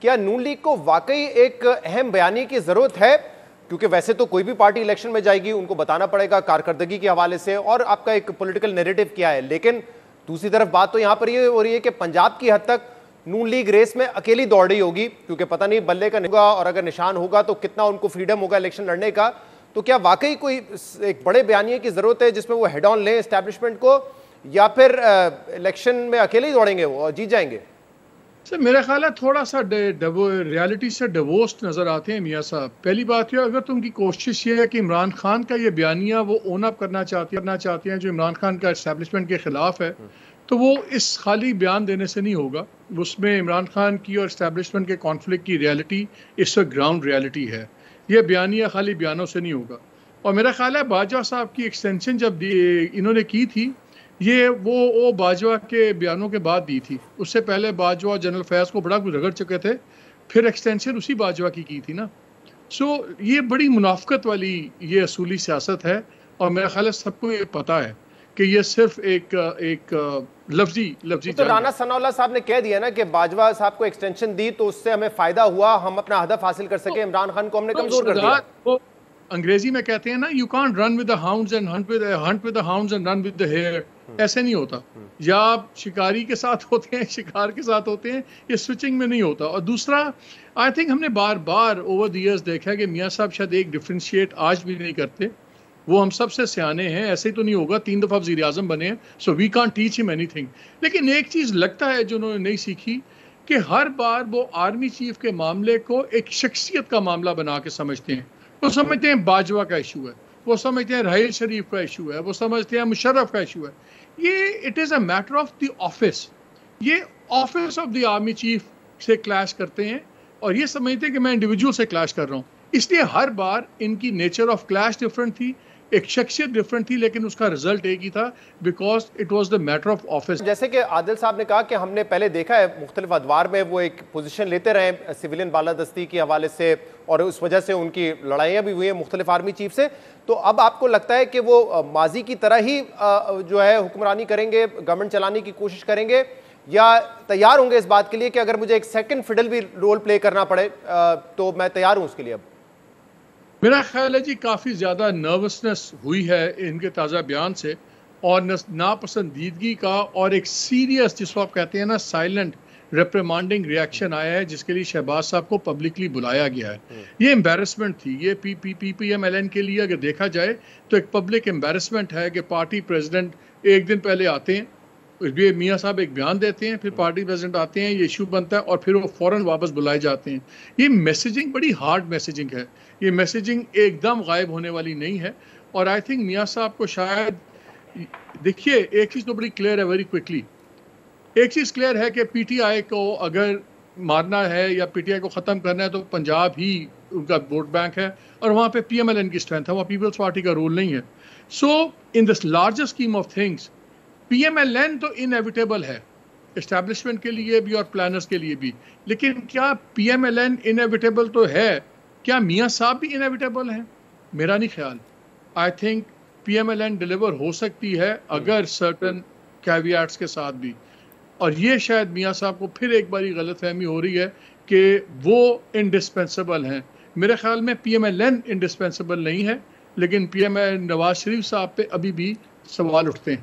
क्या नून लीग को वाकई एक अहम बयानी की जरूरत है? क्योंकि वैसे तो कोई भी पार्टी इलेक्शन में जाएगी, उनको बताना पड़ेगा कारकर्दगी के हवाले से और आपका एक पॉलिटिकल नैरेटिव क्या है, लेकिन दूसरी तरफ बात तो यहां पर ये हो रही है कि पंजाब की हद तक नून लीग रेस में अकेली दौड़ रही होगी, क्योंकि पता नहीं बल्ले का होगा और अगर निशान होगा तो कितना उनको फ्रीडम होगा इलेक्शन लड़ने का। तो क्या वाकई कोई एक बड़े बयानिए की जरूरत है जिसमें वो हेड ऑन लें एस्टैब्लिशमेंट को, या फिर इलेक्शन में अकेले ही दौड़ेंगे वो और जीत जाएंगे? सर मेरा ख्याल है थोड़ा सा रियलिटी से डिवोर्स्ड नजर आते हैं मियाँ साहब। पहली बात यह, अगर तुमकी कोशिश ये है कि इमरान खान का ये बयानिया वो ओन अप करना चाहते हैं जो इमरान खान का एस्टैब्लिशमेंट के खिलाफ है, तो वो इस खाली बयान देने से नहीं होगा। उसमें इमरान खान की और एस्टैब्लिशमेंट के कॉन्फ्लिक्ट की रियलिटी इस वक्त ग्राउंड रियलिटी है। यह बयानिया खाली बयानों से नहीं होगा। और मेरा ख्याल है बाजवा साहब की एक्सटेंशन जब इन्होंने की थी, ये वो बाजवा के बयानों के बाद दी थी। उससे पहले बाजवा जनरल फैज को बड़ा कुछ रगड़ चुके थे, फिर एक्सटेंशन उसी बाजवा की थी ना। सो ये बड़ी मुनाफकत वाली ये असूली सियासत है, और मेरा ख्याल है सबको ये पता है कि ये सिर्फ एक लफ्जी तो राणा सनाउल्लाह साहब ने कह दिया ना कि बाजवा साहब को एक्सटेंशन दी तो उससे हमें फायदा हुआ, हम अपना हदफ हासिल कर सके, इमरान खान को हमने कमजोर कर दिया। अंग्रेजी में कहते हैं ना, you can't run with the hounds and hunt with the hounds and run with the hare. ऐसे नहीं होता। या आप शिकारी के साथ होते हैं, शिकार के साथ होते हैं, ये स्विचिंग में नहीं होता। और दूसरा, आई थिंक हमने बार बार ओवर द इयर्स देखा है कि मियाँ साहब शायद एक डिफ्रेंशिएट आज भी नहीं करते। वो हम सबसे सियाने हैं, ऐसे ही तो नहीं होगा, 3 दफ़ा वज़ीर आज़म बने हैं, so we can't teach him anything. लेकिन एक चीज़ लगता है जो उन्होंने नहीं सीखी, कि हर बार वो आर्मी चीफ के मामले को एक शख्सियत का मामला बना के समझते हैं। वो समझते हैं बाजवा का इशू है, वो समझते हैं राहिल शरीफ का इशू है, वो समझते हैं मुशर्रफ का इशू है। ये it is a matter of the office. ये office of the army chief से क्लैश करते हैं, और ये समझते हैं कि मैं इंडिविजुअल से क्लैश कर रहा हूँ। इसलिए हर बार इनकी नेचर ऑफ क्लैश डिफरेंट थी, एक शख्सियत डिफरेंट थी, लेकिन उसका रिजल्ट एक ही था, because it was the matter of office. जैसे कि आदिल साहब ने कहा कि हमने पहले देखा है मुख्तलिफ अदवार में वो एक पोजीशन लेते रहे सिविलियन बालादस्ती के हवाले से, और उस वजह से उनकी लड़ाइयाँ भी हुई हैं मुख्तलिफ आर्मी चीफ से। तो अब आपको लगता है कि वो माजी की तरह ही जो है हुक्मरानी करेंगे, गवर्नमेंट चलाने की कोशिश करेंगे, या तैयार होंगे इस बात के लिए कि अगर मुझे एक सेकंड फिडल भी रोल प्ले करना पड़े तो मैं तैयार हूँ उसके लिए? अब मेरा ख्याल है जी काफ़ी ज़्यादा नर्वसनेस हुई है इनके ताज़ा बयान से, और नापसंदीदगी का और एक सीरियस, जिसको आप कहते हैं ना साइलेंट रिप्रिमांडिंग रिएक्शन आया है, जिसके लिए शहबाज साहब को पब्लिकली बुलाया गया है। ये एम्बेरसमेंट थी। ये PPMLN के लिए अगर देखा जाए तो एक पब्लिक एम्बेरसमेंट है कि पार्टी प्रेसिडेंट एक दिन पहले आते हैं, ये मियाँ साहब एक बयान देते हैं, फिर पार्टी प्रेसिडेंट आते हैं, ये इशू बनता है, और फिर वो फ़ौरन वापस बुलाए जाते हैं। ये मैसेजिंग बड़ी हार्ड मैसेजिंग है। ये मैसेजिंग एकदम गायब होने वाली नहीं है। और आई थिंक मियाँ साहब को शायद, देखिए एक चीज़ तो बड़ी क्लियर है वेरी क्विकली। एक चीज़ क्लियर है कि PTI को अगर मारना है या PTI को ख़त्म करना है तो पंजाब ही उनका वोट बैंक है, और वहाँ पे PMLN की स्ट्रेंथ है, वहाँ पीपल्स पार्टी का रोल नहीं है। So in this larger scheme of things PMLN तो इनएविटेबल है, एस्टैब्लिशमेंट के लिए भी और प्लानर्स के लिए भी। लेकिन क्या PMLN इनएविटेबल तो है, क्या मियाँ साहब भी इनएविटेबल हैं? मेरा नहीं ख्याल। आई थिंक PMLN डिलीवर हो सकती है, अगर सर्टन कैवियाट्स के साथ भी। और ये शायद मियाँ साहब को फिर एक बारी गलतफहमी हो रही है कि वो इंडिस्पेंसेबल हैं। मेरे ख्याल में PMLN इंडिस्पेंसेबल नहीं है, लेकिन नवाज शरीफ साहब पे अभी भी सवाल उठते हैं।